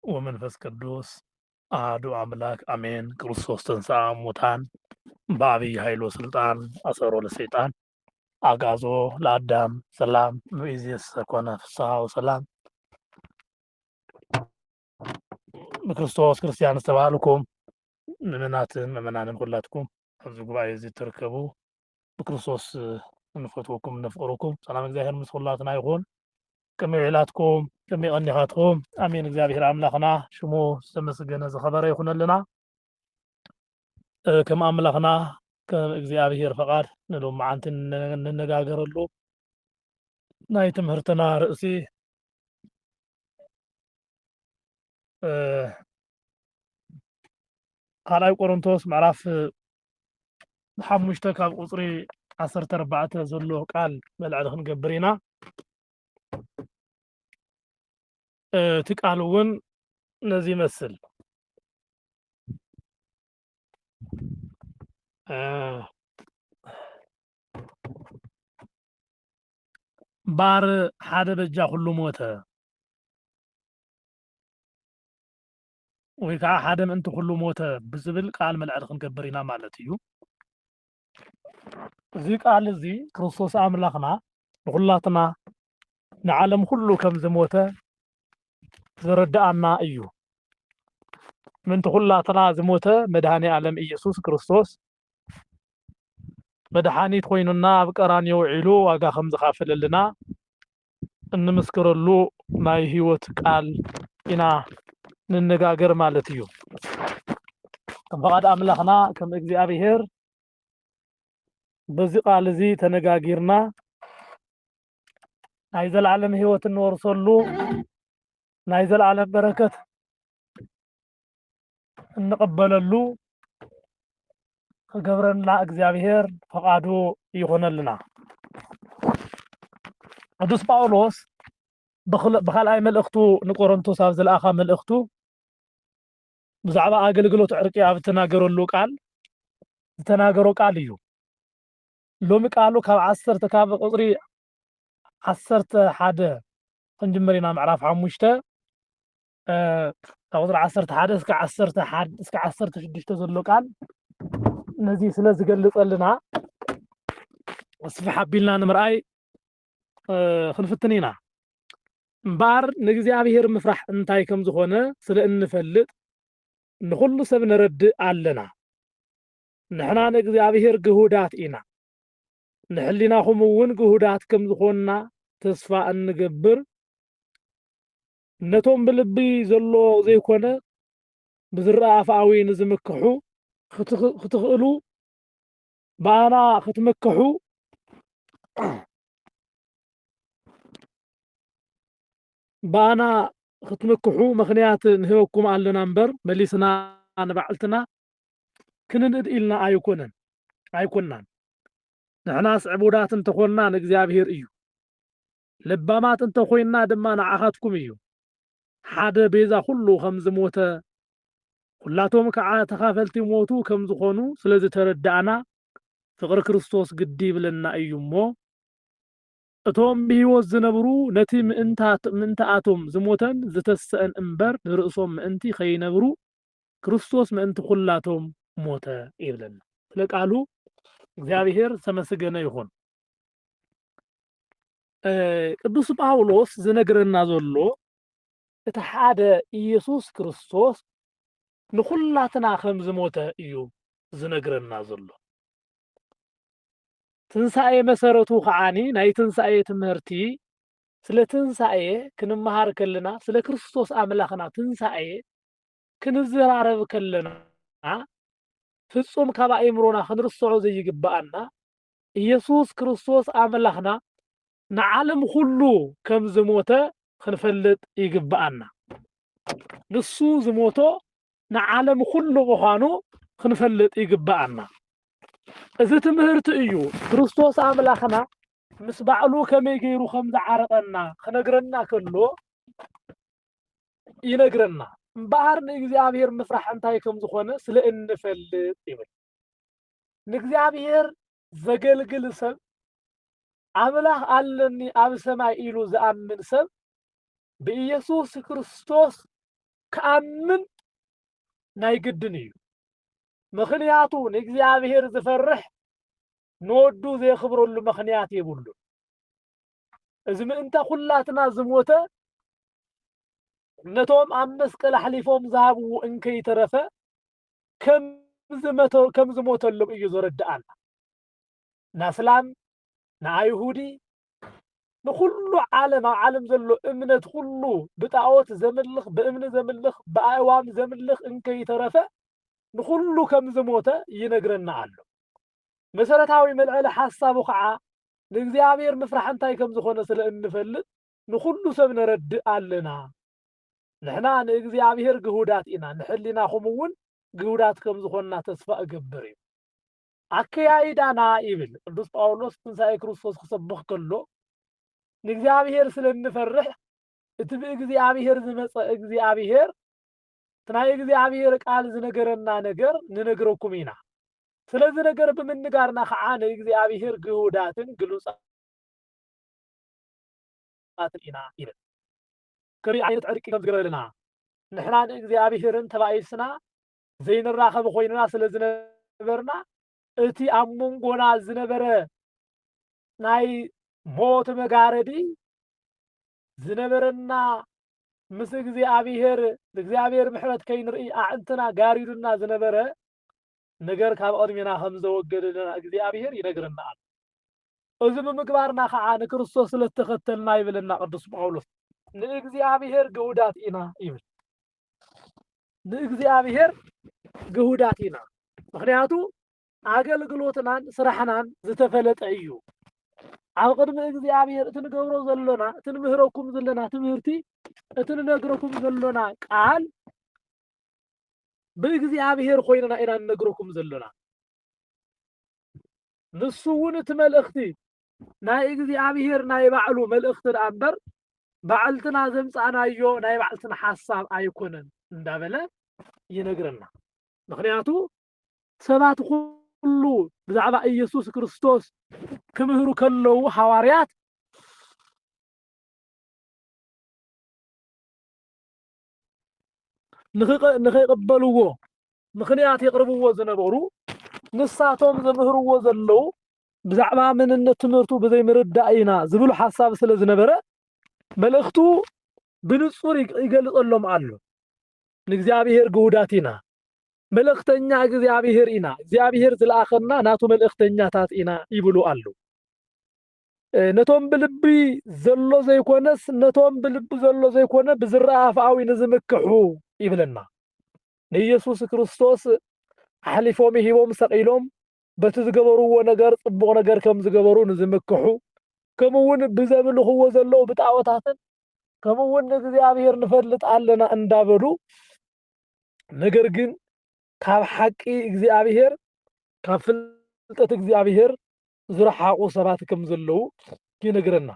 ወመንፈስ ቅዱስ አሐዱ አምላክ አሜን። ክርስቶስ ተንሥአ እሙታን በዐቢይ ኃይል ወሥልጣን አሰሮ ለሰይጣን አግዓዞ ለአዳም ሰላም እምይእዜሰ ኮነ ፍስሐ ወሰላም። ብክርስቶስ ክርስቲያን ዝተባሃልኩም ምእመናትን ምእመናንን ኩላትኩም ኣብዚ ጉባኤ እዚ ትርከቡ ብክርስቶስ እንፈትወኩም ነፍቅረኩም ሰላም እግዚአብሔር ምስ ኩላትና ይኹን። ከመይ ውዒላትኩም ከመይ ቀኒኻትኩም ኣሜን። እግዚአብሔር ኣምላኽና ሽሙ ዝተመስገነ ዝኸበረ ይኹነልና። ከም ኣምላኽና ከም እግዚአብሔር ፈቃድ ንሎመዓንቲ እንነጋገረሉ ናይ ትምህርትና ርእሲ ካልኣይ ቆሮንቶስ ምዕራፍ 5 ካብ ቁፅሪ 14 ዘሎ ቃል መልዕሊ ክንገብር ኢና። እቲ ቃል እውን ነዚ ይመስል ባር ሓደ በጃ ኩሉ ሞተ ወይ ከዓ ሓደ ምእንቲ ኩሉ ሞተ ብዝብል ቃል መልዕሊ ክንገብር ኢና ማለት እዩ። እዚ ቃል እዚ ክርስቶስ ኣምላኽና ንኩላትና ንዓለም ኩሉ ከም ዝሞተ ዝርድኣና እዩ። ምንቲ ኩላትና ዝሞተ መድሃኒ ዓለም ኢየሱስ ክርስቶስ መድሓኒት ኮይኑና ኣብ ቀራንዮ ውዒሉ ዋጋ ከም ዝኸፈለልና እንምስክረሉ ናይ ህይወት ቃል ኢና ንነጋገር ማለት እዩ። ከም ፈቃድ ኣምላኽና ከም እግዚአብሔር በዚ ቃል እዚ ተነጋጊርና ናይ ዘለዓለም ህይወት እንወርሰሉ ናይ ዘለዓለም በረከት እንቀበለሉ ክገብረና እግዚአብሔር ፈቃዱ ይኹነልና። ቅዱስ ጳውሎስ ብኻልኣይ መልእኽቱ ንቆሮንቶስ ኣብ ዝለኣኻ መልእኽቱ ብዛዕባ ኣገልግሎት ዕርቂ ኣብ ዝተናገረሉ ቃል ዝተናገሮ ቃል እዩ። ሎሚ ቃሉ ካብ 10 ካብ ቁፅሪ 11 ክንጅመር ኢና ምዕራፍ 5 ካብ ቁፅሪ 11 እስከ 16 ዘሎ ቃል ነዚ ስለ ዝገልፀልና ስፍሕ ኣቢልና ንምርኣይ ክንፍትን ኢና። እምበር ንእግዚአብሔር ምፍራሕ እንታይ ከም ዝኾነ ስለ እንፈልጥ ንኩሉ ሰብ ነረድእ ኣለና። ንሕና ንእግዚአብሔር ግሁዳት ኢና። ንሕሊናኹም እውን ግሁዳት ከም ዝኾንና ተስፋ እንገብር ነቶም ብልቢ ዘሎ ዘይኮነ ብዝረአ ኣፍኣዊ ንዝምክሑ ክትኽእሉ በኣና ክትመክሑ በኣና ክትመክሑ ምክንያት ንህበኩም ኣለና እምበር መሊስና ንባዕልትና ክንንእድ ኢልና ኣይኮናን። ንሕና ስዕቡዳት እንተኾንና ንእግዚአብሔር እዩ። ልባማት እንተኮይንና ድማ ንዓኻትኩም እዩ። ሓደ ቤዛ ኩሉ ከም ዝሞተ ኩላቶም ከዓ ተኻፈልቲ ሞቱ ከም ዝኾኑ ስለዝተረዳእና ፍቅሪ ክርስቶስ ግዲ ይብለና እዩ እሞ እቶም ብሂወት ዝነብሩ ነቲ ምእንታኣቶም ዝሞተን ዝተሰአን እምበር ንርእሶም ምእንቲ ከይነብሩ ክርስቶስ ምእንቲ ኩላቶም ሞተ ይብለና። ስለቃሉ እግዚአብሔር ተመስገነ ይኹን። ቅዱስ ጳውሎስ ዝነግረና ዘሎ እቲ ሓደ ኢየሱስ ክርስቶስ ንኩላትና ከም ዝሞተ እዩ ዝነግረና ዘሎ። ትንሣኤ መሰረቱ ከዓኒ ናይ ትንሣኤ ትምህርቲ ስለ ትንሣኤ ክንመሃር ከለና ስለ ክርስቶስ ኣምላኽና ትንሣኤ ክንዘራረብ ከለና ፍጹም ካብ ኣእምሮና ክንርስዖ ዘይግባአና ኢየሱስ ክርስቶስ ኣምላኽና ንዓለም ኩሉ ከም ዝሞተ ክንፈልጥ ይግባአና። ንሱ ዝሞቶ ንዓለም ኩሉ ምዃኑ ክንፈልጥ ይግባአና። እዚ ትምህርቲ እዩ ክርስቶስ ኣምላኽና ምስ ባዕሉ ከመይ ገይሩ ከም ዝዓረቐና ክነግረና ከሎ ይነግረና። እምበኣር ንእግዚአብሔር ምፍራሕ እንታይ ከም ዝኾነ ስለ እንፈልጥ ይብል። ንእግዚአብሔር ዘገልግል ሰብ ኣምላኽ ኣለኒ ኣብ ሰማይ ኢሉ ዝኣምን ሰብ ብኢየሱስ ክርስቶስ كأمن نايقدن እዩ ምክንያቱ ንእግዚአብሔር ዝፈርሕ ንወዱ ዘይኽብረሉ ምክንያት የብሉ እዚ ምእንተ ኩላትና ዝሞተ ነቶም ኣብ መስቀል ኣሕሊፎም ዝሃብዎ እንከይተረፈ ከም ዝሞተሎም እዩ ዘረድአና ናስላም ንኣይሁዲ ንኩሉ ዓለም ኣብ ዓለም ዘሎ እምነት ኩሉ ብጣዖት ዘምልኽ ብእምኒ ዘምልኽ ብኣእዋም ዘምልኽ እንከይተረፈ ንኩሉ ከም ዝሞተ ይነግረና ኣሎ መሰረታዊ መልዕሊ ሓሳቡ ከዓ ንእግዚአብሔር ምፍራሕ እንታይ ከም ዝኾነ ስለ እንፈልጥ ንኩሉ ሰብ ነረድእ ኣለና ንሕና ንእግዚአብሔር ግሁዳት ኢና ንሕሊናኹም እውን ግሁዳት ከም ዝኾንና ተስፋ እገብር እዩ ኣከያይዳና ይብል ቅዱስ ጳውሎስ ትንሣኤ ክርስቶስ ክሰብኽ ከሎ ንእግዚአብሔር ስለ እንፈርሕ እቲ ብእግዚአብሔር ዝመፀ እግዚአብሔር ትናይ እግዚአብሔር ቃል ዝነገረና ነገር ንነግረኩም ኢና ስለዚ ነገር ብምንጋርና ከዓ ንእግዚአብሔር ግሁዳትን ግሉፃትን ኢና ይብል ከመይ ዓይነት ዕርቂ ከም ዝገበረልና ንሕና ንእግዚአብሔርን ተባኢስና ዘይንራኸብ ኮይንና ስለ ዝነበርና እቲ ኣብ መንጎና ዝነበረ ናይ ሞት መጋረዲ ዝነበረና ምስ እግዚአብሔር ምሕረት ከይንርኢ ኣዕንትና ጋሪዱና ዝነበረ ነገር ካብ ቅድሜና ከም ዘወገደልና እግዚአብሔር ይነግረና ኣሎ እዚ ብምግባርና ከዓ ንክርስቶስ ስለተኸተልና ይብለና ቅዱስ ጳውሎስ ንእግዚአብሔር ግሁዳት ኢና ይብል ንእግዚአብሔር ግሁዳት ኢና ምክንያቱ ኣገልግሎትናን ስራሕናን ዝተፈለጠ እዩ ኣብ ቅድሚ እግዚአብሔር እቲ ንገብሮ ዘለና እቲ ንምህረኩም ዘለና ትምህርቲ እቲ ንነግረኩም ዘለና ቃል ብእግዚአብሔር ኮይንና ኢና ንነግረኩም ዘለና ንሱ እውን እቲ መልእኽቲ ናይ እግዚአብሔር ናይ ባዕሉ መልእኽቲ ደኣ እምበር ባዕልትና ዘምፃእናዮ ናይ ባዕልትና ሓሳብ ኣይኮነን እንዳበለ ይነግረና ምክንያቱ ሰባት ኩሉ ብዛዕባ ኢየሱስ ክርስቶስ ክምህሩ ከለዉ ሐዋርያት ንኸይቅበልዎ ምክንያት የቅርብዎ ዝነበሩ ንሳቶም ዘምህርዎ ዘለዉ ብዛዕባ መንነት ትምህርቱ ብዘይምርዳእ ኢና ዝብሉ ሓሳብ ስለ ዝነበረ መልእኽቱ ብንጹር ይገልጸሎም ኣሎ ንእግዚአብሔር ግሁዳት ኢና መልእኽተኛ እግዚአብሔር ኢና እግዚአብሔር ዝለኣኸና ናቱ መልእኽተኛታት ኢና ይብሉ ኣሎ ነቶም ብልቢ ዘሎ ዘይኮነስ ነቶም ብልቢ ዘሎ ዘይኮነ ብዝረአ ኣፍኣዊ ንዝምክሑ ይብለና ንኢየሱስ ክርስቶስ ኣሕሊፎም ሂቦም ሰቂሎም በቲ ዝገበርዎ ነገር ጽቡቕ ነገር ከም ዝገበሩ ንዝምክሑ ከምኡውን ብዘምልኽዎ ዘለዉ ብጣዖታትን ከምኡውን ንእግዚአብሔር ንፈልጥ ኣለና እንዳበሉ ነገር ግን ካብ ሓቂ እግዚአብሔር ካብ ፍልጠት እግዚአብሔር ዝረሓቑ ሰባት ከም ዘለዉ ይነግረና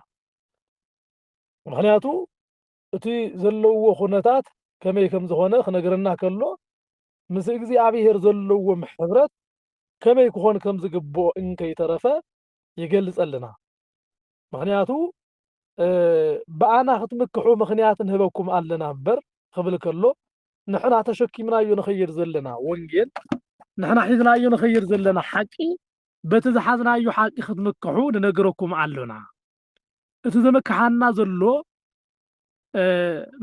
ምክንያቱ እቲ ዘለውዎ ኩነታት ከመይ ከም ዝኾነ ክነግረና ከሎ ምስ እግዚአብሔር ዘለዎም ሕብረት ከመይ ክኾን ከም ዝግብኦ እንከይተረፈ ይገልጸልና ምክንያቱ ብኣና ክትምክሑ ምክንያት ንህበኩም ኣለና እምበር ክብል ከሎ ንሕና ተሸኪምናዮ ንኸይድ ዘለና ወንጌል ንሕና ሒዝናዮ ንኸይድ ዘለና ሓቂ በቲ ዝሓዝናዮ ሓቂ ክትምክሑ ንነግረኩም ኣለና እቲ ዘመክሓና ዘሎ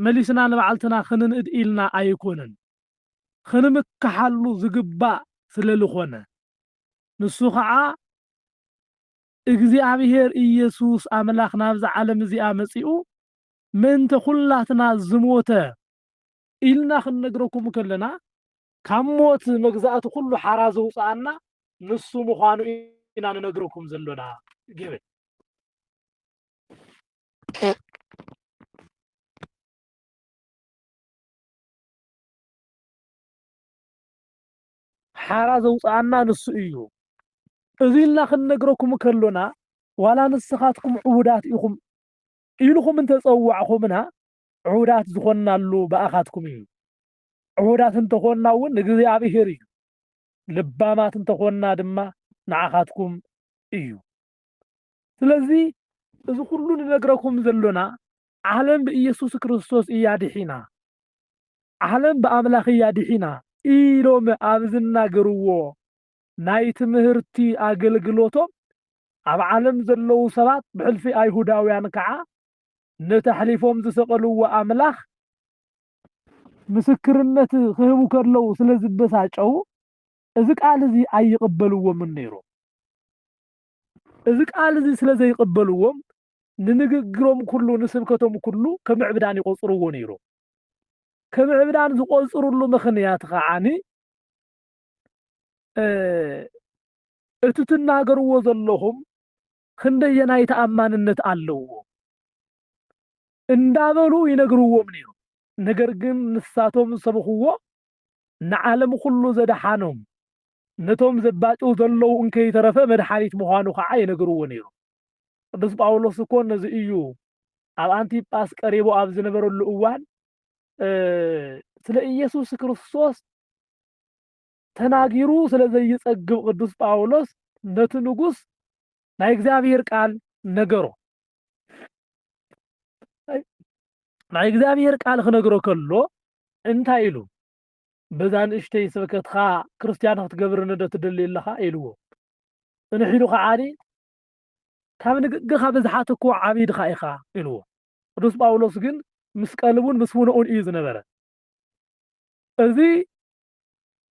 መሊስና ንባዕልትና ክንንእድ ኢልና ኣይኮነን ክንምክሓሉ ዝግባእ ስለዝኾነ ንሱ ከዓ እግዚአብሔር ኢየሱስ ኣምላኽ ናብዚ ዓለም እዚኣ መፂኡ ምእንተ ኩላትና ዝሞተ ኢልና ክንነግረኩም ከለና ካብ ሞት መግዛእቲ ኩሉ ሓራ ዘውፅኣና ንሱ ምዃኑ ኢና ንነግረኩም ዘለና ግብል ሓራ ዘውፅኣና ንሱ እዩ እዚ ኢልና ክንነግረኩም ከሎና ዋላ ንስኻትኩም ዕውዳት ኢኹም ኢልኩም እንተፀዋዕኹምና ዕውዳት ዝኾናሉ በኣኻትኩም እዩ ዕውዳት እንተኾንና እውን ንእግዚአብሔር እዩ ልባማት እንተኾንና ድማ ንዓኻትኩም እዩ ስለዚ እዚ ኩሉ ንነግረኩም ዘሎና ዓለም ብኢየሱስ ክርስቶስ እያ ድሒና ዓለም ብኣምላኽ እያ ዲሒና ኢሎም ኣብ ዝናገርዎ ናይ ትምህርቲ ኣገልግሎቶም ኣብ ዓለም ዘለዉ ሰባት ብሕልፊ ኣይሁዳውያን ከዓ ነተሕሊፎም ዝሰቐልዎ ኣምላኽ ምስክርነት ክህቡ ከለዉ ስለ ዝበሳጨው እዚ ቃል እዚ ኣይቕበልዎምን ነይሮም። እዚ ቃል እዚ ስለ ዘይቕበልዎም ንንግግሮም ኩሉ ንስብከቶም ኩሉ ከም ምዕብዳን ይቆፅርዎ ነይሮም። ከም ምዕብዳን ዝቆፅሩሉ ምኽንያት ከዓኒ እቲ ትናገርዎ ዘለኹም ክንደየናይ ተኣማንነት ኣለዎ እንዳበሉ ይነግርዎም ነይሮም። ነገር ግን ንሳቶም ዝሰብኽዎ ንዓለም ኩሉ ዘድሓኖም ነቶም ዘባጭው ዘለዉ እንከይተረፈ መድሓኒት ምዃኑ ከዓ ይነግርዎ ነይሮም። ቅዱስ ጳውሎስ እኮ ነዚ እዩ ኣብ አንቲጳስ ቀሪቡ ኣብ ዝነበረሉ እዋን ስለ ኢየሱስ ክርስቶስ ተናጊሩ ስለ ዘይጸግብ ቅዱስ ጳውሎስ ነቲ ንጉስ ናይ እግዚአብሔር ቃል ነገሮ። ናይ እግዚአብሔር ቃል ክነግሮ ከሎ እንታይ ኢሉ በዛ ንእሽተይ ስብከትካ ክርስቲያን ክትገብር ዶ ትደሊ ኣለኻ ኢልዎ። እንሒሉ ከዓኒ ካብ ንግግርካ ብዝሓት እኮ ዓብይ ድኻ ኢኻ ኢልዎ። ቅዱስ ጳውሎስ ግን ምስ ቀልቡን ምስ ውንኡን እዩ ዝነበረ። እዚ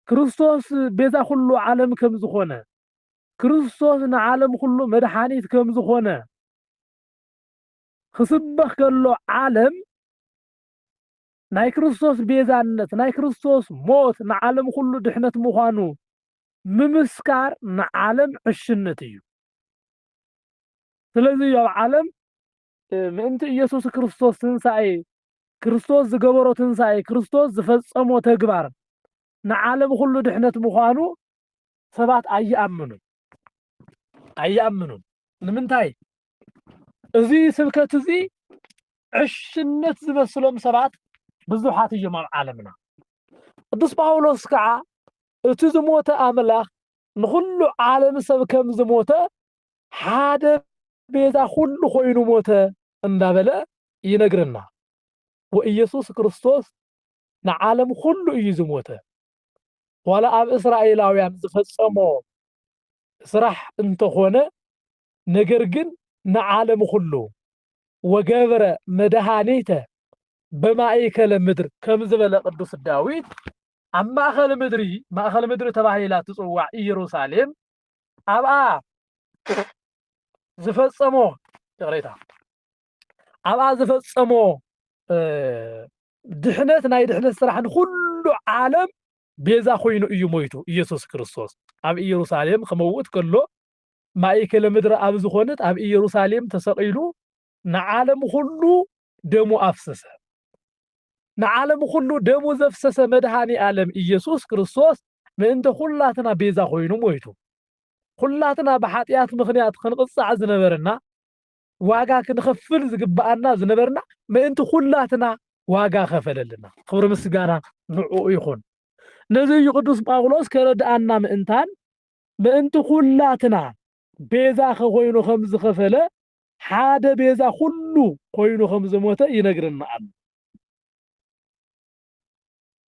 ክርስቶስ ቤዛ ኩሉ ዓለም ከም ዝኾነ ክርስቶስ ንዓለም ኩሉ መድሓኒት ከም ዝኾነ ክስበኽ ከሎ ዓለም ናይ ክርስቶስ ቤዛነት ናይ ክርስቶስ ሞት ንዓለም ኩሉ ድሕነት ምዃኑ ምምስካር ንዓለም ዕሽነት እዩ። ስለዚ ኣብ ዓለም ምእንቲ ኢየሱስ ክርስቶስ ትንሣኤ ክርስቶስ ዝገበሮ ትንሣኤ ክርስቶስ ዝፈጸሞ ተግባር ንዓለም ኩሉ ድሕነት ምዃኑ ሰባት ኣይኣምኑን። ንምንታይ? እዚ ስብከት እዚ ዕሽነት ዝመስሎም ሰባት ብዙሓት እዮም ኣብ ዓለምና። ቅዱስ ጳውሎስ ከዓ እቲ ዝሞተ ኣምላኽ ንኩሉ ዓለም ሰብ ከም ዝሞተ ሓደ ቤዛ ኩሉ ኮይኑ ሞተ እንዳበለ ይነግረና። ወኢየሱስ ክርስቶስ ንዓለም ኩሉ እዩ ዝሞተ። ዋላ ኣብ እስራኤላውያን ዝፈጸሞ ስራሕ እንተኾነ ነገር ግን ንዓለም ኩሉ ወገብረ መድኃኒተ በማእከለ ምድር ከም ዝበለ ቅዱስ ዳዊት ኣብ ማእከለ ምድሪ ተባሂላ ትጽዋዕ ኢየሩሳሌም ኣብኣ ዝፈጸሞ ቅሬታ ኣብኣ ዝፈጸሞ ድሕነት ናይ ድሕነት ስራሕ ንኩሉ ዓለም ቤዛ ኮይኑ እዩ ሞይቱ ኢየሱስ ክርስቶስ ኣብ ኢየሩሳሌም ከመውት ከሎ ማእከለ ምድሪ ኣብ ዝኾነት ኣብ ኢየሩሳሌም ተሰቂሉ ንዓለም ኩሉ ደሙ ኣፍሰሰ። ንዓለም ኩሉ ደሙ ዘፍሰሰ መድኃኒ ዓለም ኢየሱስ ክርስቶስ ምእንተ ኩላትና ቤዛ ኮይኑ ሞይቱ። ኩላትና ብሓጢአት ምኽንያት ክንቅጻዕ ዝነበርና ዋጋ ክንኸፍል ዝግባአና ዝነበርና ምእንቲ ኩላትና ዋጋ ኸፈለልና። ክብሪ ምስጋና ንዕኡ ይኹን። ነዚ እዩ ቅዱስ ጳውሎስ ከረድአና ምእንታን ምእንቲ ኩላትና ቤዛ ኮይኑ ከም ዝኸፈለ ሓደ ቤዛ ኩሉ ኮይኑ ከም ዝሞተ ይነግረና ኣሎ።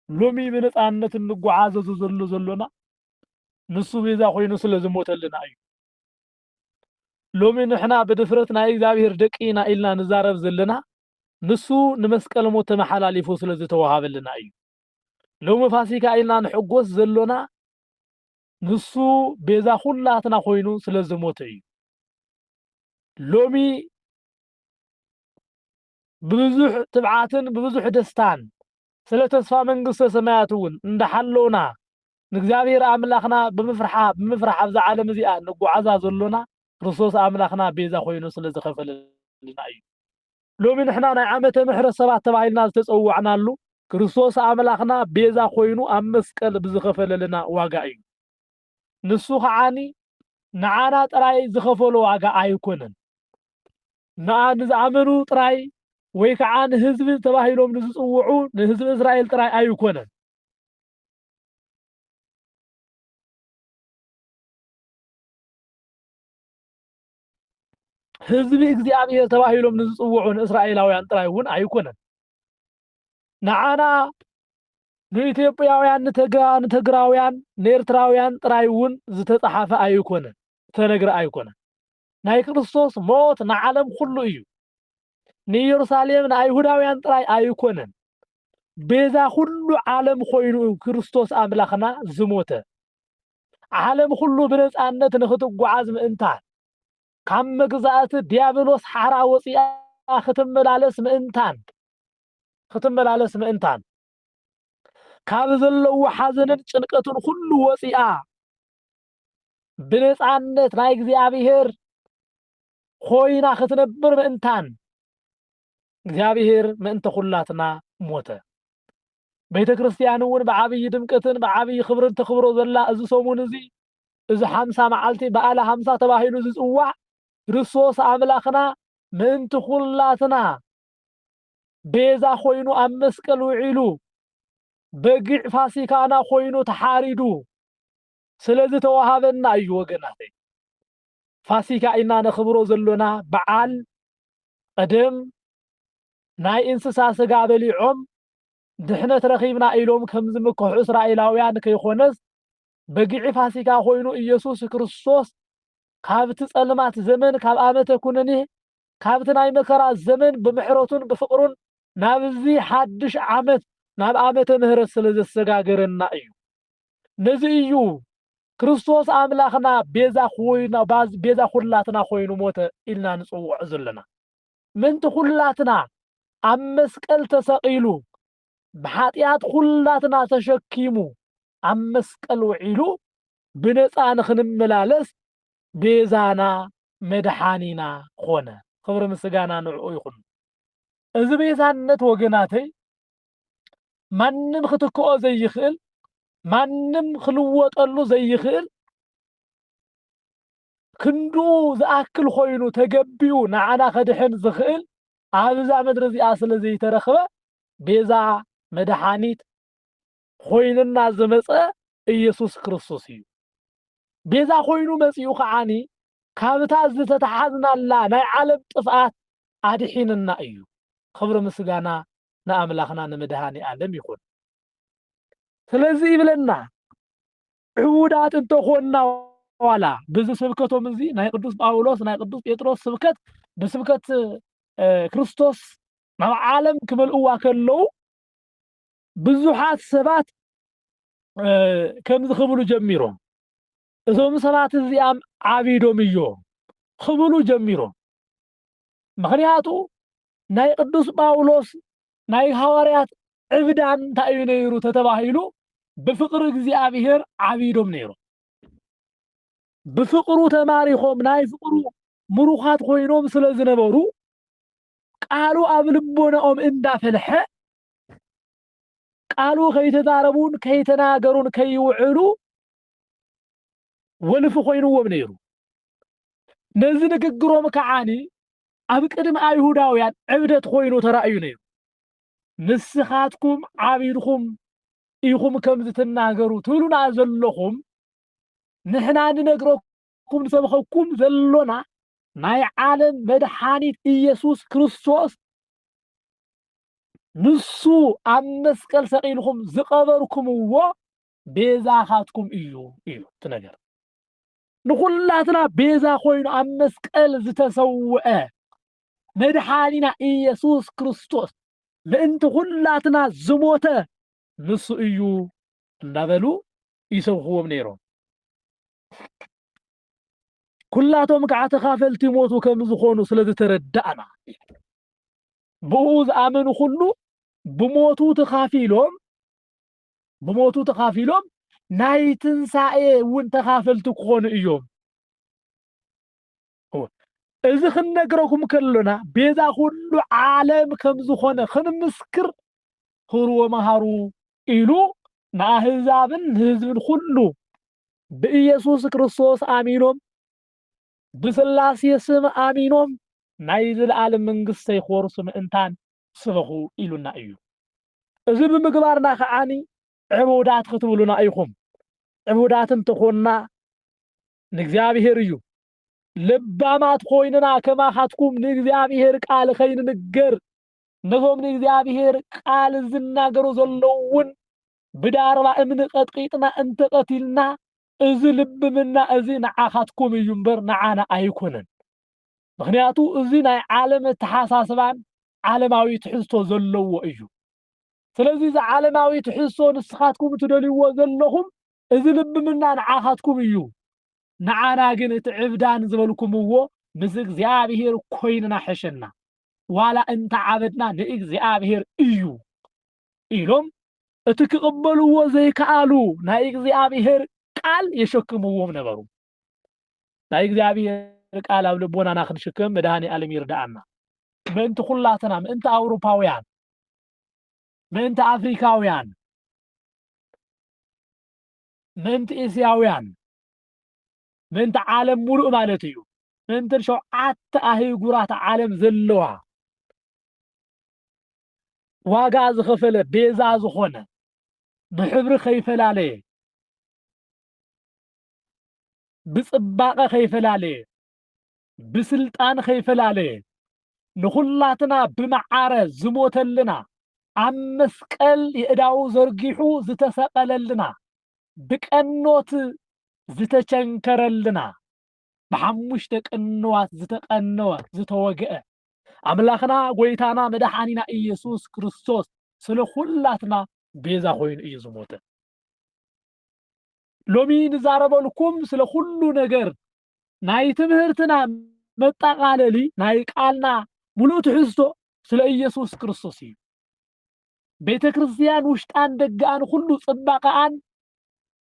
ሎሚ ብነፃነት እንጓዓዘዙ ዘሎና ንሱ ቤዛ ኮይኑ ስለ ዝሞተልና እዩ። ሎሚ ንሕና ብድፍረት ናይ እግዚአብሔር ደቂ ኢና ኢልና ንዛረብ ዘለና ንሱ ንመስቀል ሞት ተመሓላሊፉ ስለ ዝተዋሃበልና እዩ። ሎሚ ፋሲካ ኢልና ንሕጎስ ዘሎና ንሱ ቤዛ ኩላትና ኮይኑ ስለ ዝሞተ እዩ። ሎሚ ብብዙሕ ትብዓትን ብብዙሕ ደስታን ስለ ተስፋ መንግስተ ሰማያት እውን እንዳሓለውና ንእግዚአብሔር ኣምላኽና ብምፍራሕ ኣብዛ ዓለም እዚኣ ንጓዓዛ ዘሎና ክርስቶስ ኣምላኽና ቤዛ ኮይኑ ስለ ዝኸፈለልና እዩ። ሎሚ ንሕና ናይ ዓመተ ምሕረት ሰባት ተባሂልና ዝተፀዋዕናሉ ክርስቶስ ኣምላኽና ቤዛ ኮይኑ ኣብ መስቀል ብዝኸፈለልና ዋጋ እዩ። ንሱ ከዓኒ ንዓና ጥራይ ዝኸፈሎ ዋጋ ኣይኮነን። ንዝኣመኑ ጥራይ ወይ ከዓ ንህዝቢ ተባሂሎም ንዝፅውዑ ንህዝቢ እስራኤል ጥራይ ኣይኮነን። ህዝቢ እግዚአብሔር ተባሂሎም ንዝፅውዑ ንእስራኤላውያን ጥራይ እውን ኣይኮነን። ንዓና ንኢትዮጵያውያን ንትግራውያን ንኤርትራውያን ጥራይውን ዝተጻሓፈ ኣይኮነን ተነግረ ኣይኮነን ናይ ክርስቶስ ሞት ንዓለም ኩሉ እዩ ንኢየሩሳሌም ንኣይሁዳውያን ጥራይ ኣይኮነን ቤዛ ኩሉ ዓለም ኮይኑ ክርስቶስ ኣምላኽና ዝሞተ ዓለም ኩሉ ብነፃነት ንኽትጓዓዝ ምእንታን ካብ መግዛእቲ ዲያብሎስ ሓራ ወፂኣ ክትመላለስ ምእንታን ካብ ዘለዎ ሓዘንን ጭንቀትን ኩሉ ወፂኣ ብነፃነት ናይ እግዚአብሔር ኮይና ክትነብር ምእንታን እግዚአብሔር ምእንተ ኩላትና ሞተ ቤተ ክርስቲያን እውን ብዓብይ ድምቀትን ብዓብይ ክብርን ተኽብሮ ዘላ እዚ ሰሙን እዚ 50 መዓልቲ በዓለ 50 ተባሂሉ ዝጽዋዕ ክርስቶስ አምላኽና ምእንቲ ኩላትና ቤዛ ኮይኑ ኣብ መስቀል ውዒሉ በጊዕ ፋሲካና ኮይኑ ተሓሪዱ ስለዚ ተዋሃበና እዩ ወገናተይ ፋሲካ ኢና ነኽብሮ ዘሎና በዓል ቀደም ናይ እንስሳ ስጋ በሊዖም ድሕነት ረኺብና ኢሎም ከም ዝምክሑ እስራኤላውያን ከይኾነስ በጊዕ ፋሲካ ኮይኑ ኢየሱስ ክርስቶስ ካብቲ ጸልማት ዘመን ካብ ዓመተ ኩነኔ ካብቲ ናይ መከራ ዘመን ብምሕረቱን ብፍቅሩን ናብዚ ሓድሽ ዓመት ናብ ዓመተ ምህረት ስለ ዘሰጋገረና እዩ ነዚ እዩ ክርስቶስ አምላኽና ቤዛ ኩላትና ኮይኑ ሞተ ኢልና ንጽውዖ ዘለና ምንቲ ኩላትና ኣብ መስቀል ተሰቂሉ ብሓጢአት ኩላትና ተሸኪሙ ኣብ መስቀል ውዒሉ ብነፃ ንኽንመላለስ ቤዛና መድሓኒና ኾነ ክብሪ ምስጋና ንዕኡ ይኹን እዚ ቤዛነት ወገናተይ ማንም ክትክኦ ዘይኽእል ማንም ክልወጠሉ ዘይኽእል ክንዱ ዝኣክል ኮይኑ ተገቢኡ ንዓና ከድሕን ዝኽእል ኣብዛ ምድሪ እዚኣ ስለ ዘይተረኸበ ቤዛ መድሓኒት ኮይንና ዝመፀ ኢየሱስ ክርስቶስ እዩ ቤዛ ኮይኑ መፂኡ ከዓኒ ካብታ ዝተተሓዝናላ ናይ ዓለም ጥፍኣት ኣድሒንና እዩ ክብሪ ምስጋና ንኣምላኽና ንመድሃኒ ዓለም ይኹን ስለዚ ይብለና ዕውዳት እንተኾንና ዋላ ብዚ ስብከቶም እዚ ናይ ቅዱስ ጳውሎስ ናይ ቅዱስ ጴጥሮስ ስብከት ብስብከት ክርስቶስ ናብ ዓለም ክመልእዋ ከለዉ ብዙሓት ሰባት ከም ዝኽብሉ ጀሚሮም እዞም ሰባት እዚኦም ዓቢዶም እዮም ክብሉ ጀሚሮም ምክንያቱ ናይ ቅዱስ ጳውሎስ ናይ ሐዋርያት ዕብዳን እንታይ እዩ ነይሩ ተተባሂሉ ብፍቅሪ እግዚአብሔር ዓቢዶም ነይሮም ብፍቅሩ ተማሪኾም ናይ ፍቅሩ ምሩኻት ኮይኖም ስለ ዝነበሩ ቃሉ ኣብ ልቦናኦም እንዳፈልሐ ቃሉ ከይተዛረቡን ከይተናገሩን ከይውዕሉ ወልፍ ኮይኑዎም ነይሩ ነዚ ንግግሮም ከዓኒ ኣብ ቅድሚ ኣይሁዳውያን ዕብደት ኮይኑ ተራእዩ ነይሩ ንስኻትኩም ዓቢድኩም ኢኹም ከም ዝትናገሩ ትብሉና ዘለኹም ንሕና ንነግረኩም ንሰብኸኩም ዘሎና ናይ ዓለም መድሓኒት ኢየሱስ ክርስቶስ ንሱ ኣብ መስቀል ሰቂልኩም ዝቀበርኩምዎ ቤዛኻትኩም እዩ እቲ ነገር ንኩላትና ቤዛ ኮይኑ ኣብ መስቀል ዝተሰውዐ መድሓኒና ኢየሱስ ክርስቶስ ምእንቲ ኩላትና ዝሞተ ንሱ እዩ እንዳበሉ ይሰብኽዎም ነይሮም ኩላቶም ከዓ ተኻፈልቲ ሞቱ ከም ዝኾኑ ስለ ዝተረዳእና ብኡ ዝኣመኑ ኩሉ ብሞቱ ተኻፊሎም ናይ ትንሣኤ እውን ተኻፈልቲ ክኾኑ እዮም እዚ ክንነግረኩም ከለና ቤዛ ኩሉ ዓለም ከም ዝኾነ ክንምስክር ክብርዎ መሃሩ ኢሉ ንኣህዛብን ህዝብን ኩሉ ብኢየሱስ ክርስቶስ ኣሚኖም ብስላሴ ስም ኣሚኖም ናይ ዘለዓለም መንግስቲ ይኮርሱ ምእንታን ስበኹ ኢሉና እዩ እዚ ብምግባርና ከዓኒ ዕቡዳት ክትብሉና ኢኹም ዕቡዳት እንተኾንና ንእግዚአብሔር እዩ ልባማት ኮይንና ከማኻትኩም ንእግዚአብሔር ቃል ከይንንገር ነዞም ንእግዚአብሔር ቃል ዝናገሩ ዘለውን بداربا امن قطقيطنا انت قتلنا اذ لب منا اذ نعاخاتكم ينبر نعانا ايكونن مخنياتو اذ ناي عالم تحاساسبان عالماوي تحسو زلو እዩ ስለዚህ ዛ ዓለማዊ ትሕሶ ንስኻትኩም ትደልይዎ ዘለኹም እዚ ልብ ምና ንዓኻትኩም እዩ ንዓና ግን እቲ ዕብዳን ዝበልኩምዎ ምስ እግዚኣብሔር ኮይንና ሕሸና ዋላ እንተ ዓበድና ንእግዚኣብሔር እዩ ኢሎም እቲ ክቕበልዎ ዘይከኣሉ ናይ እግዚኣብሔር ቃል የሸክምዎም ነበሩ ናይ እግዚኣብሔር ቃል ኣብ ልቦናና ክንሽከም መድኃኔ ዓለም ይርዳኣና ምእንቲ ኩላትና ምእንቲ ኣውሮፓውያን ምእንቲ ኣፍሪካውያን ምእንቲ ኤስያውያን ምእንቲ ዓለም ሙሉእ ማለት እዩ ምእንቲ ሸውዓተ ኣህጉራት ዓለም ዘለዋ ዋጋ ዝኸፈለ ቤዛ ዝኾነ ብሕብሪ ከይፈላለየ ብጽባቐ ከይፈላለየ ብስልጣን ከይፈላለየ ንኹላትና ብመዓረ ዝሞተልና ኣብ መስቀል የእዳው ዘርጊሑ ዝተሰቀለልና ብቀኖት ዝተቸንከረልና ብሓሙሽተ ቅንዋት ዝተቀነወ ዝተወግአ ኣምላኽና ጎይታና መድኃኒና ኢየሱስ ክርስቶስ ስለ ኩላትና ቤዛ ኮይኑ እዩ ዝሞተ ሎሚ ንዛረበልኩም ስለ ኩሉ ነገር ናይ ትምህርትና መጣቃለሊ ናይ ቃልና ሙሉእ ትሕዝቶ ስለ ኢየሱስ ክርስቶስ እዩ ቤተ ክርስቲያን ውሽጣን ደጋን ሁሉ ጽባቃን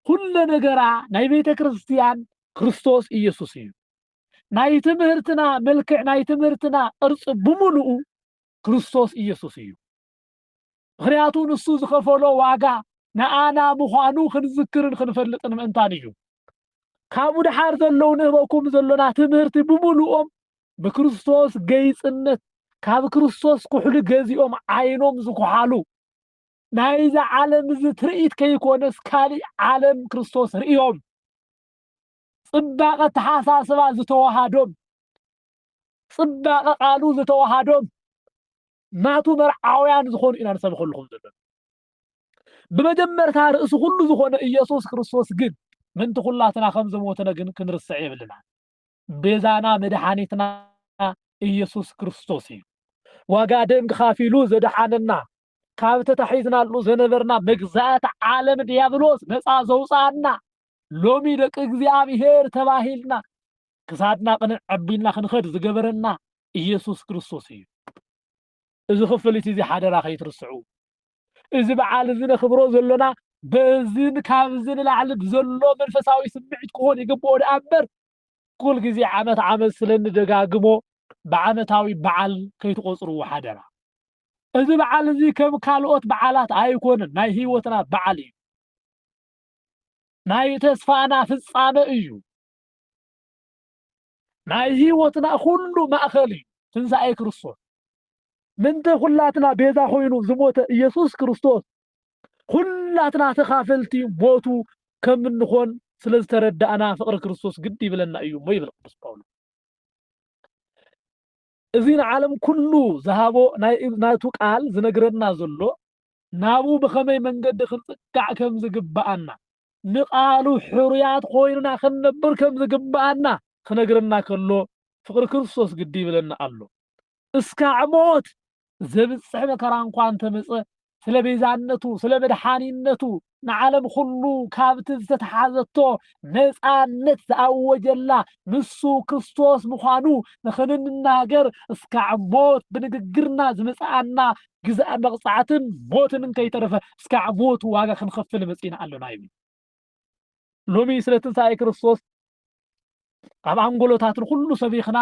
ሁሉ ነገራ ናይ ቤተ ክርስቲያን ክርስቶስ ኢየሱስ እዩ ናይ ትምህርትና መልክዕ ናይ ትምህርትና ቅርጽ ብሙሉኡ ክርስቶስ ኢየሱስ እዩ ምክንያቱ ንሱ ዝኸፈሎ ዋጋ ንኣና ምዃኑ ክንዝክርን ክንፈልጥን ምእንታን እዩ ካብኡ ድሓር ዘለዉ ንህበኩም ዘሎና ትምህርቲ ብሙሉኦም ብክርስቶስ ገይጽነት ካብ ክርስቶስ ኩሕሊ ገዚኦም ዓይኖም ዝኩሓሉ ናይዛ ዓለም ትርኢት ከይኮነስ ካሊእ ዓለም ክርስቶስ ርእዮም ጽባቐ ተሓሳስባ ዝተዋሃዶም ጽባቐ ቃሉ ዝተዋሃዶም ናቱ መርዓውያን ዝኾኑ ኢና ንሰብኸልኩም ዘለና ብመጀመርታ ርእሲ ሁሉ ዝኾነ ኢየሱስ ክርስቶስ ግን ምንቲ ኩላትና ከም ዝሞተነ ግን ክንርስዕ የብልና ቤዛና መድኃኒትና ኢየሱስ ክርስቶስ እዩ ዋጋ ደም ከፊሉ ዘድሓነና ካብ ተታሒዝናሉ ዘነበርና መግዛእት ዓለም ዲያብሎስ ነፃ ዘውፃና ሎሚ ደቂ እግዚኣብሔር ተባሂልና ክሳድና ቅንዕ ዓቢልና ክንኸድ ዝገበረና ኢየሱስ ክርስቶስ እዩ እዚ ክፍልቲ እዚ ሓደራ ከይትርስዑ እዚ በዓል እዚ ነኽብሮ ዘሎና በዝን ካብዝን ላዕሊ ዘሎ መንፈሳዊ ስምዒት ክኾን ይግብኦ ዳኣ እምበር ኩል ግዜ ዓመት ዓመት ስለንደጋግሞ ብዓመታዊ በዓል ከይትቆፅርዎ ሓደራ እዚ በዓል እዚ ከም ካልኦት በዓላት ኣይኮነን ናይ ህይወትና በዓል እዩ ናይ ተስፋና ፍጻመ እዩ ናይ ህይወትና ኩሉ ማእኸል እዩ ትንሣኤ ክርስቶስ ምንተ ኩላትና ቤዛ ኮይኑ ዝሞተ ኢየሱስ ክርስቶስ ኩላትና ተኻፈልቲ ሞቱ ከም እንኾን ስለ ዝተረዳእና ፍቅሪ ክርስቶስ ግድ ይብለና እዩ ሞ ይብል ቅዱስ ጳውሎስ እዚ ንዓለም ኩሉ ዝሃቦ ናቱ ቃል ዝነግረና ዘሎ ናቡ ብኸመይ መንገዲ ክንጽጋዕ ከም ዝግባአና ንቃሉ ሕሩያት ኮይንና ክንነብር ከም ዝግባአና ክነግረና ከሎ ፍቅሪ ክርስቶስ ግድ ይብለና ኣሎ እስካዕ ሞት ዘብጽሕ መከራ እንኳን ተመጽእ ስለ ቤዛነቱ ስለ መድኃኒነቱ ንዓለም ኩሉ ካብቲ ዝተተሓዘቶ ነፃነት ዝኣወጀላ ንሱ ክርስቶስ ምዃኑ ንኽንናገር እስካዕ ሞት ብንግግርና ዝመጽኣና ግዝኣ መቕጻዕትን ሞትን ከይተረፈ እስካዕ ሞት ዋጋ ክንኸፍል መጺና ኣለና ይብል ሎሚ ስለ ትንሣኤ ክርስቶስ ኣብ ኣንጎሎታትን ኩሉ ሰቢኽና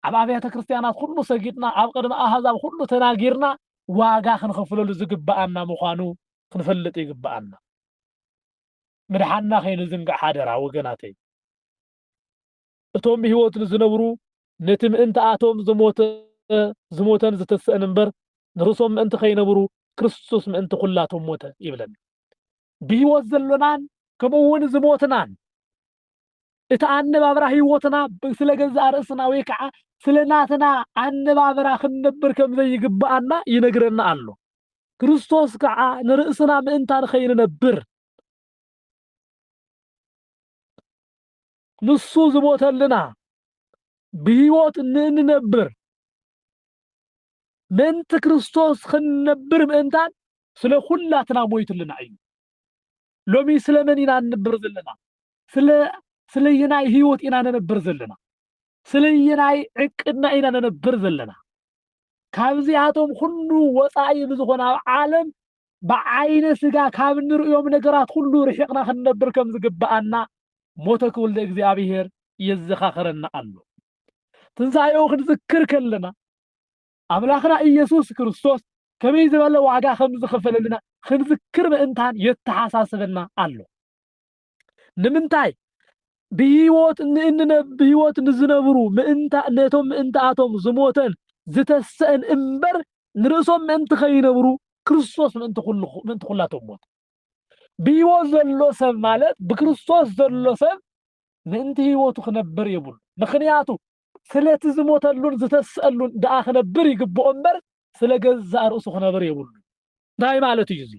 ኣብ ኣብያተ ክርስቲያናት ኩሉ ሰጊድና ኣብ ቅድሚ ኣሕዛብ ኩሉ ተናጊርና ዋጋ ክንኸፍለሉ ዝግባአና ምዃኑ ክንፈልጥ ይግባአና ምድሓንና ከይንዝንጋዕ ሓደራ ወገናተይ እቶም ብሂወት ዝነብሩ ነቲ ምእንቲ ኣቶም ዝሞተን ዝተስአን እምበር ንርሶም ምእንቲ ከይነብሩ ክርስቶስ ምእንቲ ኩላቶም ሞተ ይብለና ብሂወት ዘሎናን ከምኡውን ዝሞትናን እቲ ኣነባብራ ህይወትና ስለ ገዛእ ርእስና ወይ ከዓ ስለ ናትና ኣነባብራ ክንነብር ከም ዘይግባአና ይነግረና ኣሎ ክርስቶስ ከዓ ንርእስና ምእንታን ኸይንነብር ንሱ ዝሞተልና ብህይወት ንንነብር ምእንቲ ክርስቶስ ክንነብር ምእንታን ስለ ኩላትና ሞይቱልና እዩ ሎሚ ስለመን ኢና ንነብር ዘለና ስለየናይ ህይወት ኢና ንነብር ዘለና ስለየናይ ዕቅድና ኢና ንነብር ዘለና ካብዚኣቶም ኩሉ ወፃኢ ብዝኾነ ኣብ ዓለም ብዓይነ ስጋ ካብ ንርእዮም ነገራት ሁሉ ርሒቕና ክንነብር ከም ዝግባአና ሞተ ክውልደ እግዚአብሔር የዘኻኽረና ኣሎ ትንሣኤኡ ክንዝክር ከለና ኣምላኽና ኢየሱስ ክርስቶስ ከመይ ዝበለ ዋጋ ከም ዝኸፈለልና ክንዝክር ምእንታን የተሓሳስበና ኣሎ ንምንታይ ብህይወት ንዝነብሩ ነቶም ምእንታኣቶም ዝሞተን ዝተሰአን እምበር ንርእሶም ምእንቲ ኸይነብሩ ክርስቶስ ምእንቲ ኩላቶም ሞት ብህይወት ዘሎ ሰብ ማለት ብክርስቶስ ዘሎ ሰብ ምእንቲ ህይወቱ ክነብር የብሉ ምክንያቱ ስለቲ ዝሞተሉን ዝተሰአሉን ደኣ ክነብር ይግብኦ እምበር ስለ ገዛእ ርእሱ ክነብር የብሉ እንታይ ማለት እዩ እዚ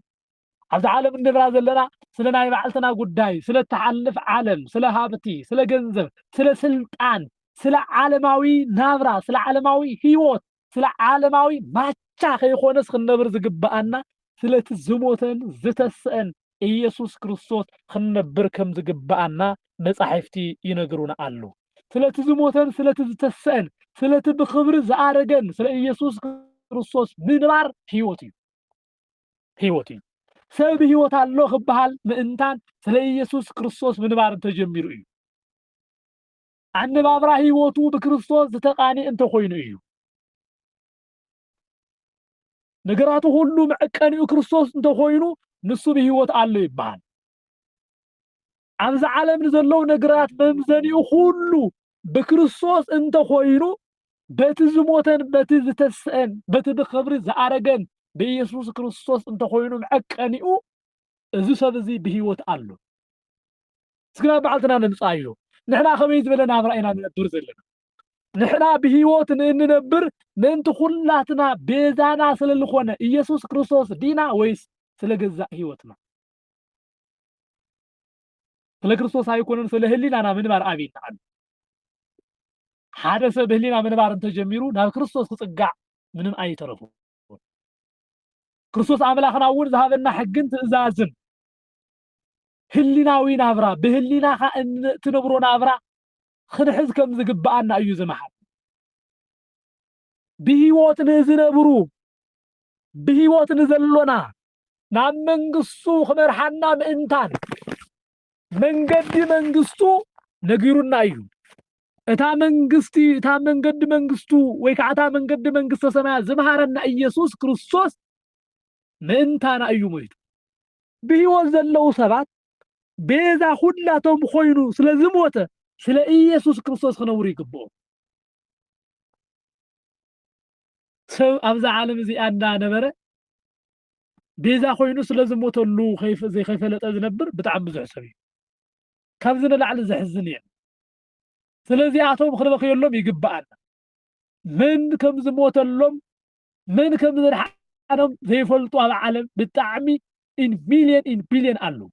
ኣብዚ ዓለም እንብራ ዘለና ስለ ናይ ባዕልትና ጉዳይ ስለ ተሓልፍ ዓለም ስለ ሃብቲ ስለ ገንዘብ ስለ ስልጣን ስለ ዓለማዊ ናብራ ስለ ዓለማዊ ህይወት ስለ ዓለማዊ ማቻ ከይኮነስ ክንነብር ዝግባአና ስለቲ ዝሞተን ዝተሰአን ኢየሱስ ክርስቶስ ክንነብር ከም ዝግባአና መጻሕፍቲ ይነግሩና ኣሎ ስለቲ ዝሞተን ስለቲ ዝተሰአን ስለቲ ብክብሪ ዝኣረገን ስለ ኢየሱስ ክርስቶስ ምንባር ህይወት እዩ ሰብ ህይወት ኣሎ ክበሃል ምእንታን ስለ ኢየሱስ ክርስቶስ ምንባር ተጀሚሩ እዩ ኣነባብራ ህይወቱ ብክርስቶስ ዝተቃኒእ እንተኮይኑ እዩ ነገራቱ ሁሉ መዕቀኒኡ ክርስቶስ እንተኮይኑ ንሱ ብህይወት ኣሎ ይበሃል ኣብዚ ዓለም ንዘለዉ ነገራት መምዘኒኡ ሁሉ ብክርስቶስ እንተኮይኑ በቲ ዝሞተን በቲ ዝተሰአን በቲ ብክብሪ ዝኣረገን በኢየሱስ ክርስቶስ እንተኮይኑ መዕቀኒኡ እዚ ሰብ እዚ ብህይወት ኣሎ ስግና በዓልትና ንምፃዩ ንሕና ከመይ ዝበለ ናብራ ኢና ንነብር ዘለና ንሕና ብህይወት ንንነብር ምእንቲ ኩላትና ቤዛና ስለዝኾነ ኢየሱስ ክርስቶስ ዲና ወይስ ስለ ገዛእ ህይወትና ስለ ክርስቶስ ኣይኮነን ስለ ህሊናና ምንባር ኣብይና ኣሎ ሓደ ሰብ ህሊና ምንባር እንተጀሚሩ ናብ ክርስቶስ ክፅጋዕ ምንም ኣይተረፉ ክርስቶስ ኣምላኽና እውን ዝሃበና ሕግን ትእዛዝን ህሊናዊ ናብራ ብህሊናኻ እትነብሮ ናብራ ክንሕዝ ከም ዝግባአና እዩ ዝመሓር ብህይወት ንዝነብሩ ብህይወት ንዘሎና ናብ መንግስቱ ክመርሓና ምእንታን መንገዲ መንግስቱ ነጊሩና እዩ እታ መንገዲ መንግስቱ ወይ ከዓ እታ መንገዲ መንግስተ ሰማያት ዝመሃረና ኢየሱስ ክርስቶስ ምእንታና እዩ ሞይቱ ብህይወት ዘለው ሰባት ቤዛ ሁላቶም ኮይኑ ስለዝሞተ ስለ ኢየሱስ ክርስቶስ ክነብሩ ይግብኦ ሰብ ኣብዛ ዓለም እዚኣ እንዳነበረ ቤዛ ኮይኑ ስለዝሞተሉ ዘይከፈለጠ ዝነብር ብጣዕሚ ብዙሕ ሰብ እዩ ካብዚ ንላዕሊ ዘሕዝን እየ ስለዚኣቶም ክንበክየሎም ይግባአና ምን ከም ዝሞተሎም ምን ከም ዝድሓኖም ዘይፈልጡ ኣብ ዓለም ብጣዕሚ ኢን ቢልየን ኣለው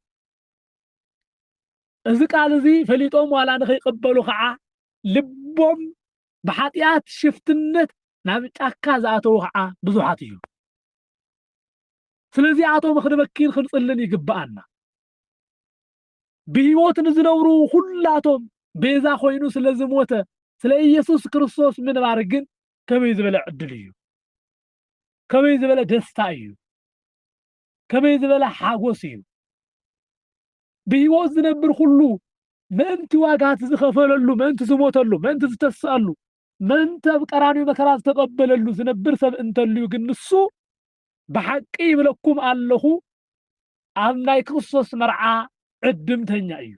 እዚ ቃል እዚ ፈሊጦም ዋላ ንከይቅበሉ ከዓ ልቦም ብሓጢኣት ሽፍትነት ናብ ጫካ ዝኣተዉ ከዓ ብዙሓት እዩ ስለዚኣቶም ክንበኪን ክንፅልን ይግባአና ብህይወት ንዝነብሩ ሁላቶም ቤዛ ኮይኑ ስለዝሞተ ስለ ኢየሱስ ክርስቶስ ምንባር ግን ከመይ ዝበለ ዕድል እዩ ከመይ ዝበለ ደስታ እዩ ከመይ ዝበለ ሓጎስ እዩ ብህይወት ዝነብር ሁሉ ምእንቲ ዋጋት ዝኸፈለሉ ምእንቲ ዝሞተሉ ምእንቲ ዝተስአሉ ምእንቲ ኣብ ቀራንዮ መከራ ዝተቐበለሉ ዝነብር ሰብ እንተልዩ ግን ንሱ ብሓቂ ይብለኩም ኣለኹ ኣብ ናይ ክርስቶስ መርዓ ዕድምተኛ እዩ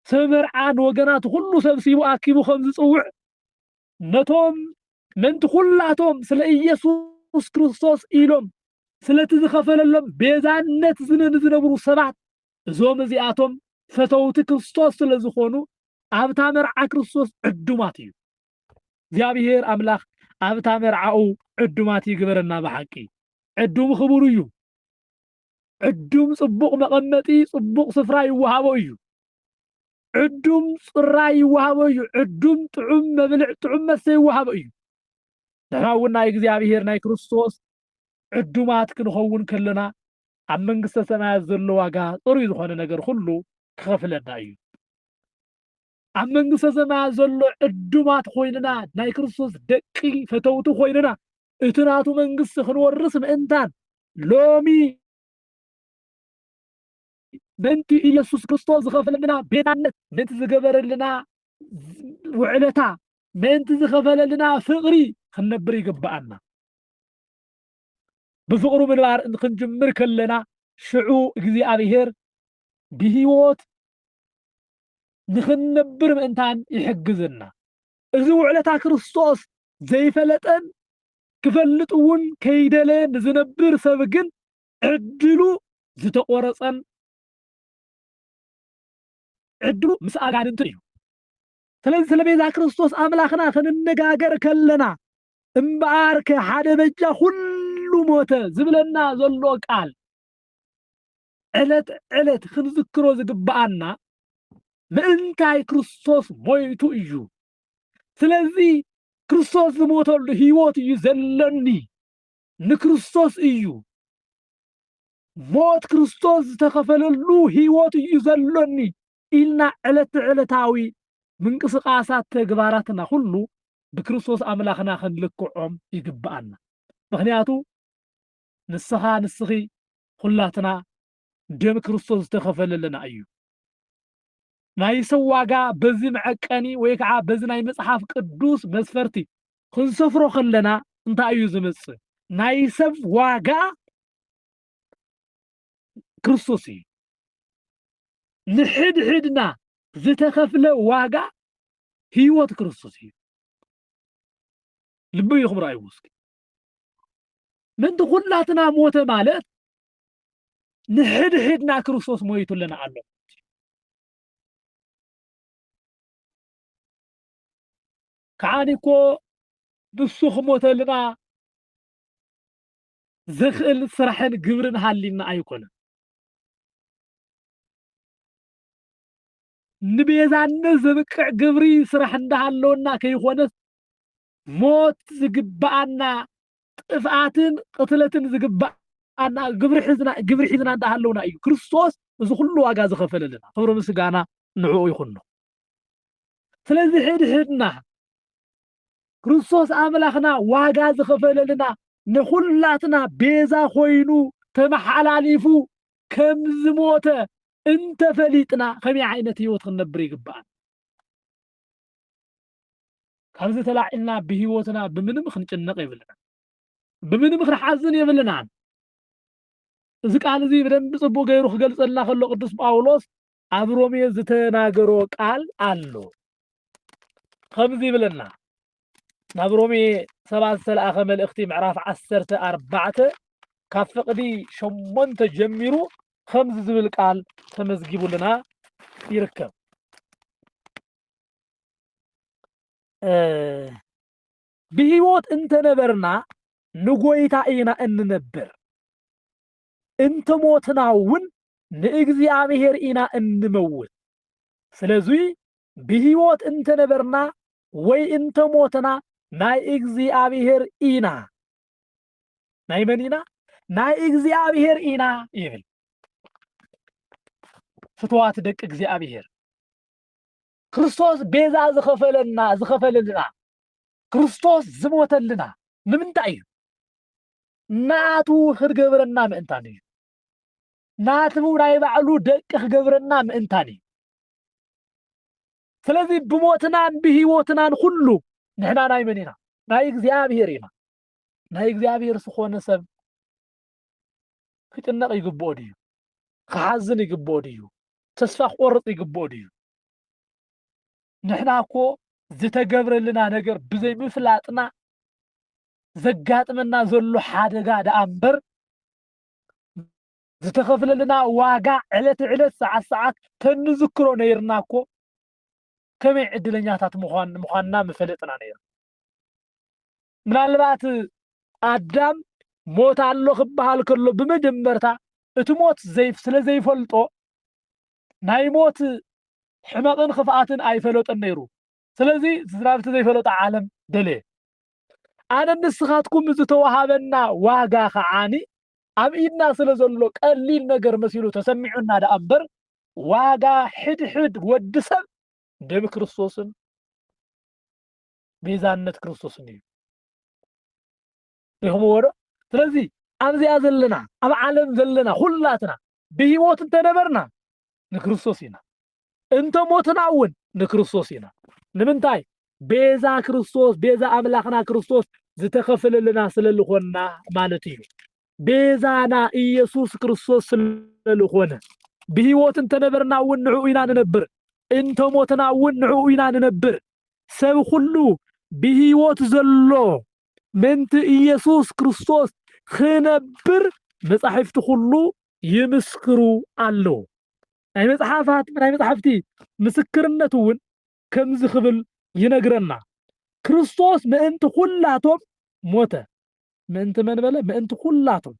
ሰብ መርዓ ንወገናት ሁሉ ሰብሲቡ ኣኪቡ ከም ዝፅውዕ ነቶም ምእንቲ ኩላቶም ስለ ኢየሱስ ክርስቶስ ኢሎም ስለቲ ዝኸፈለሎም ቤዛነት ዝነብሩ ሰባት እዞም እዚኣቶም ፈተውቲ ክርስቶስ ስለዝኾኑ ኣብታ መርዓ ክርስቶስ ዕዱማት እዩ እግዚአብሔር ኣምላኽ ኣብታ መርዓኡ ዕዱማት ይግበረና ብሓቂ ዕዱም ክቡር እዩ ዕዱም ጽቡቕ መቐመጢ ጽቡቕ ስፍራ ይወሃቦ እዩ ዕዱም ጽራይ ይወሃቦ እዩ ዕዱም ጥዑም መብልዕ ጥዑም መስተ ይወሃቦ እዩ ንሕና እውን ናይ እግዚኣብሔር ናይ ክርስቶስ ዕዱማት ክንኸውን ከለና ኣብ መንግስተ ሰማያት ዘሎ ዋጋ ጽሩይ ዝኾነ ነገር ኩሉ ክኸፍለና እዩ ኣብ መንግስተ ሰማያት ዘሎ ዕዱማት ኮይንና ናይ ክርስቶስ ደቂ ፈተውቲ ኮይንና እቲ ናቱ መንግስቲ ክንወርስ ምእንታን ሎሚ በንቲ ኢየሱስ ክርስቶስ ዝኸፈለልና ቤዛነት ምእንቲ ዝገበረልና ውዕለታ ምእንቲ ዝኸፈለልና ፍቕሪ ክንነብር ይግባአና ብፍቕሩ ምንባር ክንጅምር ከለና ሽዑ እግዚኣብሔር ብሂወት ንኽንነብር ምእንታን ይሕግዝና እዚ ውዕለታ ክርስቶስ ዘይፈለጠን ክፈልጥ እውን ከይደለየን ዝነብር ሰብ ግን ዕድሉ ዝተቆረፀን ዕድሉ ምስ ኣጋንንቲ እዩ ስለዚ ስለ ቤዛ ክርስቶስ ኣምላኽና ክንነጋገር ከለና እምበኣር ሓደ በጃ ኩሉ ሞተ ዝብለና ዘሎ ቃል ዕለት ዕለት ክንዝክሮ ዝግባአና ምእንታይ ክርስቶስ ሞይቱ እዩ ስለዚ ክርስቶስ ዝሞተሉ ህይወት እዩ ዘለኒ ንክርስቶስ እዩ ሞት ክርስቶስ ዝተኸፈለሉ ህይወት እዩ ዘለኒ ኢልና ዕለታዊ ምንቅስቃሳት ተግባራትና ሁሉ ብክርስቶስ ኣምላኽና ክንልክዖም ይግባአና ምክንያቱ ንስኻ ንስኺ ኩላትና ደም ክርስቶስ ዝተኸፈለልና እዩ ናይ ሰብ ዋጋ በዚ መዐቀኒ ወይ ከዓ በዚ ናይ መጽሓፍ ቅዱስ መስፈርቲ ክንሰፍሮ ከለና እንታይ እዩ ዝመጽእ ናይ ሰብ ዋጋ ክርስቶስ እዩ ንሕድሕድና ዝተኸፍለ ዋጋ ህይወት ክርስቶስ እዩ ልቢ ይኹም ራእይ ውስኪ ምንቲ ኩላትና ሞተ ማለት ንሕድሕድና ክርስቶስ ሞይቱልና ኣሎ ከዓኒኮ ንሱ ክሞተልና ዘኽእል ስራሕን ግብርን ሃሊና ኣይኮነን ንቤዛነት ዘብቅዕ ግብሪ ስራሕ እንዳሃለወና ከይኾነስ ሞት ዝግባአና ጥፍኣትን ቅትለትን ዝግባአና ግብሪ ሒዝና እንዳሃለውና እዩ ክርስቶስ እዚ ኩሉ ዋጋ ዝኸፈለልና ክብሪ ምስጋና ንዕኡ ይኹን ስለዚ ሕድሕድና ክርስቶስ ኣምላኽና ዋጋ ዝኸፈለልና ንኹላትና ቤዛ ኮይኑ ተመሓላሊፉ ከም ዝሞተ እንተፈሊጥና ከመይ ዓይነት ህይወት ክንነብር ይግባአና ካብዚ ተላዒልና ብህይወትና ብምንም ክንጭነቕ የብልና ብምንም ክንሓዝን የብልና እዚ ቃል እዚ ብደንብ ጽቡቕ ገይሩ ክገልጸልና ከሎ ቅዱስ ጳውሎስ ኣብ ሮሜ ዝተናገሮ ቃል ኣሎ ከምዚ ይብለና ናብ ሮሜ 7 ዝተለኣኸ መልእኽቲ ምዕራፍ 14 ካብ ፍቕዲ 8 ጀሚሩ ከምዚ ዝብል ቃል ተመዝጊቡልና ይርከብ ብህይወት እንተነበርና ንጎይታ ኢና እንነብር እንተሞትና እውን ንእግዚአብሔር ኢና እንመውት ስለዚ ብህይወት እንተነበርና ወይ እንተሞትና ናይ እግዚአብሔር ኢና ናይ መን ኢና ናይ እግዚአብሔር ኢና ይብል ፍትዋት ደቂ እግዚአብሔር ክርስቶስ ቤዛ ዝኸፈለልና ክርስቶስ ዝሞተልና ንምንታይ እዩ ናቱ ክገብረና ምእንታን እዩ ናቱ ናይ ባዕሉ ደቂ ክገብረና ምእንታን እዩ ስለዚ ብሞትናን ብህይወትናን ኩሉ ንሕና ናይ መን ኢና ናይ እግዚአብሔር ኢና ናይ እግዚአብሔር ዝኾነ ሰብ ክጭነቕ ይግብኦ ድዩ ክሓዝን ይግብኦ ድዩ ተስፋ ክቆርፅ ይግብኦ ድዩ ንሕና እኮ ዝተገብረልና ነገር ብዘይምፍላጥና ዘጋጥመና ዘሎ ሓደጋ ደኣ እምበር ዝተኸፍለልና ዋጋ ዕለት ሰዓት ተንዝክሮ ነይርና እኮ ከመይ ዕድለኛታት ምዃንና መፈለጥና ነይርና ምናልባት አዳም ሞት አሎ ክበሃል ከሎ ብመጀመርታ እቲ ሞት ስለ ዘይፈልጦ ናይ ሞት ሕማቕን ክፍኣትን ኣይፈለጦን ነይሩ። ስለዚ ዝናብቲ ዘይፈለጦ ዓለም ደልየ ኣነ ንስኻትኩም ዝተዋሃበና ዋጋ ኸዓኒ ኣብ ኢድና ስለ ዘሎ ቀሊል ነገር መሲሉ ተሰሚዑና ዳ እምበር ዋጋ ሕድሕድ ወዲ ሰብ ደም ክርስቶስን ቤዛነት ክርስቶስን እዩ ይኸምዎ ዶ። ስለዚ ኣብዚኣ ዘለና ኣብ ዓለም ዘለና ኩላትና ብሂወት እንተነበርና ንክርስቶስ ኢና እንተ ሞትና እውን ንክርስቶስ ኢና። ንምንታይ ቤዛ ክርስቶስ ቤዛ ኣምላኽና ክርስቶስ ዝተኸፈለልና ስለልኾና ማለት እዩ። ቤዛና ኢየሱስ ክርስቶስ ስለልኾነ ብሂወት እንተነበርና እውን ንዕኡ ኢና ንነብር፣ እንተ ሞትና እውን ንዕኡ ኢና ንነብር። ሰብ ኩሉ ብሂወት ዘሎ ምንቲ ኢየሱስ ክርስቶስ ክነብር መጻሕፍቲ ኩሉ ይምስክሩ ኣለዉ። ናይ መጽሓፍቲ ምስክርነት እውን ከምዚ ክብል ይነግረና ክርስቶስ ምእንቲ ኩላቶም ሞተ። ምእንቲ መን በለ? ምእንቲ ኩላቶም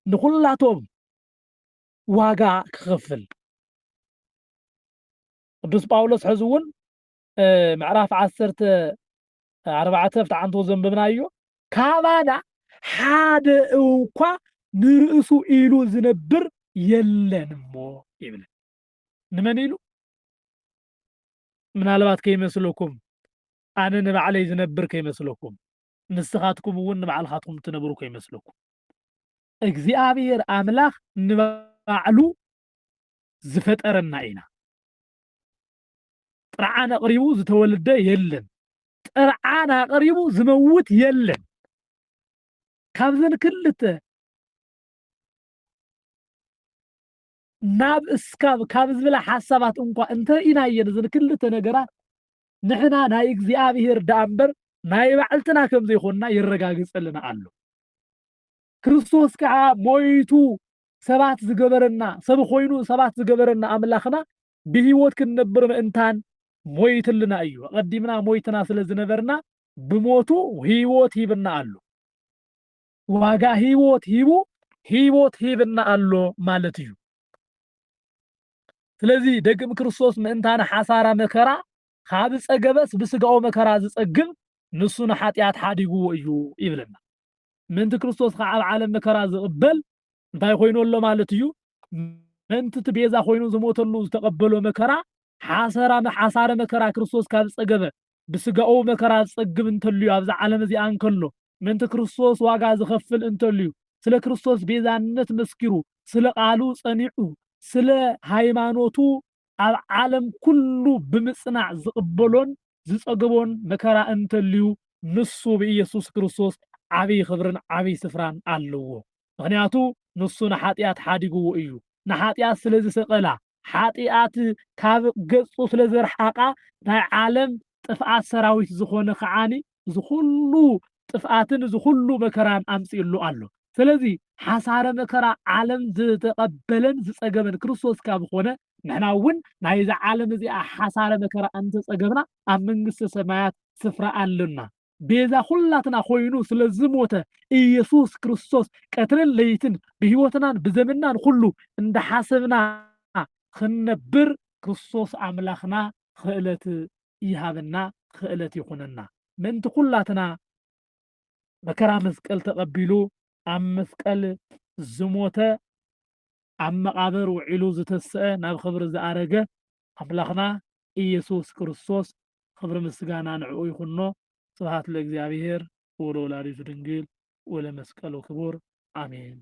ንኩላቶም ዋጋ ክኸፍል። ቅዱስ ጳውሎስ ሕዚ እውን ምዕራፍ 14 ፍትዓንቶ ዘንብብናዮ ካባና ሓደ እኳ ንርእሱ ኢሉ ዝነብር የለን እሞ ይብል። ንመን ኢሉ? ምናልባት ከይመስለኩም ኣነ ንባዕለይ ዝነብር ከይመስለኩም፣ ንስኻትኩም እውን ንባዕልኻትኩም ትነብሩ ከይመስለኩም። እግዚአብሔር ኣምላኽ ንባዕሉ ዝፈጠረና ኢና። ጥርዓን ኣቕሪቡ ዝተወለደ የለን፣ ጥርዓን ኣቕሪቡ ዝመውት የለን። ካብዘን ክልተ ናብ እስካብ ካብ ዝብላ ሓሳባት እንኳ እንተኢናየን እዘን ክልተ ነገራት ንሕና ናይ እግዚአብሔር ዳ እምበር ናይ ባዕልትና ከም ዘይኮንና ይረጋግፀልና ኣሎ። ክርስቶስ ከዓ ሞይቱ ሰባት ዝገበረና ሰብ ኮይኑ ሰባት ዝገበረና ኣምላኽና ብሂወት ክንነብር ምእንታን ሞይትልና እዩ። ቀዲምና ሞይትና ስለ ዝነበርና ብሞቱ ሂወት ሂብና ኣሎ። ዋጋ ሂወት ሂቡ ሂወት ሂብና ኣሎ ማለት እዩ። ስለዚ ደግም ክርስቶስ ምእንታና ሓሳራ መከራ ካብ ፀገበስ ብስጋኦ መከራ ዝፀግብ ንሱ ንሓጢኣት ሓዲጉዎ እዩ ይብለና። ምእንቲ ክርስቶስ ከዓ ኣብ ዓለም መከራ ዝቕበል እንታይ ኮይኑ ኣሎ ማለት እዩ? ምእንቲ እቲ ቤዛ ኮይኑ ዝሞተሉ ዝተቐበሎ መከራ ሓሳረ መከራ ክርስቶስ ካብ ፀገበ ብስጋኦ መከራ ዝፀግብ እንተልዩ ኣብዛ ዓለም እዚኣ እንከሎ ምእንቲ ክርስቶስ ዋጋ ዝኸፍል እንተልዩ ስለ ክርስቶስ ቤዛነት መስኪሩ ስለ ቃሉ ፀኒዑ ስለ ሃይማኖቱ ኣብ ዓለም ኩሉ ብምጽናዕ ዝቕበሎን ዝፀገቦን መከራ እንተልዩ ንሱ ብኢየሱስ ክርስቶስ ዓብይ ክብርን ዓብይ ስፍራን ኣለዎ። ምክንያቱ ንሱ ንሓጢኣት ሓዲግዎ እዩ። ንሓጢኣት ስለ ዝሰቐላ ሓጢኣት ካብ ገጹ ስለ ዘርሓቓ ናይ ዓለም ጥፍኣት ሰራዊት ዝኾነ ከዓኒ ዝኩሉ ጥፍኣትን ዝኩሉ መከራን ኣምፂሉ ኣሎ። ስለዚ ሓሳረ መከራ ዓለም ዝተቐበለን ዝፀገበን ክርስቶስ ካብ ዝኾነ ንሕና እውን ናይዚ ዓለም እዚኣ ሓሳረ መከራ እንተፀገብና ኣብ መንግስቲ ሰማያት ስፍራ ኣለና። ቤዛ ኩላትና ኮይኑ ስለ ዝሞተ ኢየሱስ ክርስቶስ ቀትርን ለይትን ብሂወትናን ብዘመናን ኩሉ እንዳሓሰብና ክንነብር ክርስቶስ ኣምላኽና ክእለት ይሃበና፣ ክእለት ይኹነና። ምእንቲ ኩላትና መከራ መስቀል ተቐቢሉ ኣብ መስቀል ዝሞተ ኣብ መቃብር ውዒሉ ዝተስአ ናብ ክብሪ ዝኣረገ ኣምላኽና ኢየሱስ ክርስቶስ ክብሪ ምስጋና ንዕኡ ይኹኖ። ስብሐት ለእግዚአብሔር ወለወላዲቱ ድንግል ወለመስቀሉ ክቡር አሜን።